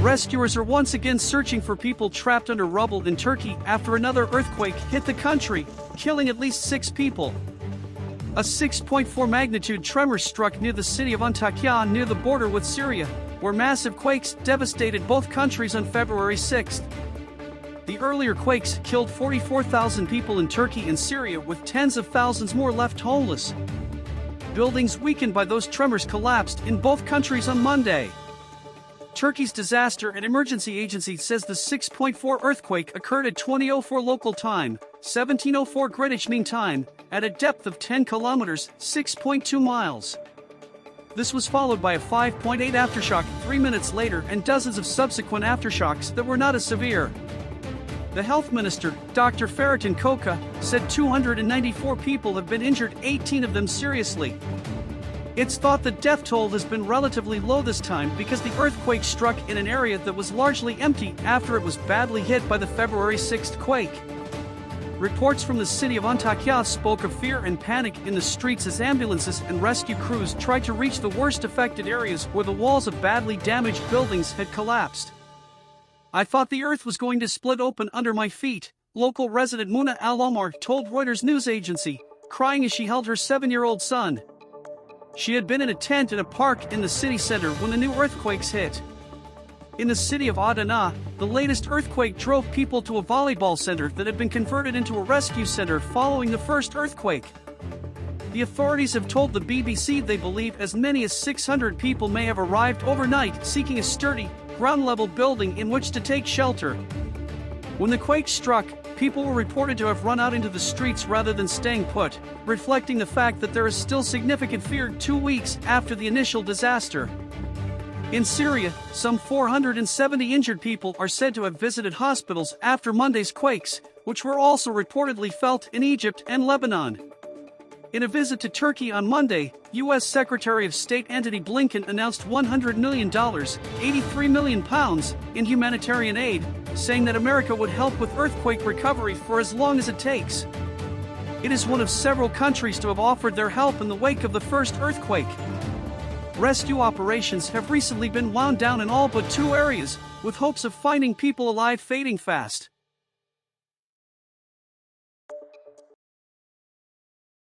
Rescuers are once again searching for people trapped under rubble in Turkey after another earthquake hit the country, killing at least 6 people. A 6.4 magnitude tremor struck near the city of Antakya near the border with Syria, where massive quakes devastated both countries on February 6. The earlier quakes killed 44,000 people in Turkey and Syria, with tens of thousands more left homeless. Buildings weakened by those tremors collapsed in both countries on Monday. Turkey's Disaster and Emergency Agency says the 6.4 earthquake occurred at 20:04 local time, 17:04 Greenwich Mean Time, at a depth of 10 kilometers, 6.2 miles. This was followed by a 5.8 aftershock 3 minutes later and dozens of subsequent aftershocks that were not as severe. The health minister, Dr. Feritin Koca, said 294 people have been injured, 18 of them seriously. It's thought the death toll has been relatively low this time because the earthquake struck in an area that was largely empty after it was badly hit by the February 6 quake. Reports from the city of Antakya spoke of fear and panic in the streets as ambulances and rescue crews tried to reach the worst affected areas where the walls of badly damaged buildings had collapsed. "I thought the earth was going to split open under my feet," local resident Muna Al-Omar told Reuters news agency, crying as she held her 7-year-old son. She had been in a tent in a park in the city center when the new earthquakes hit. In the city of Adana, the latest earthquake drove people to a volleyball center that had been converted into a rescue center following the first earthquake. The authorities have told the BBC they believe as many as 600 people may have arrived overnight seeking a sturdy, ground-level building in which to take shelter. When the quake struck, people were reported to have run out into the streets rather than staying put, reflecting the fact that there is still significant fear 2 weeks after the initial disaster. In Syria, some 470 injured people are said to have visited hospitals after Monday's quakes, which were also reportedly felt in Egypt and Lebanon. In a visit to Turkey on Monday, U.S. Secretary of State Antony Blinken announced $100 million, £83 million, in humanitarian aid, saying that America would help with earthquake recovery for as long as it takes. It is one of several countries to have offered their help in the wake of the first earthquake. Rescue operations have recently been wound down in all but 2 areas, with hopes of finding people alive fading fast.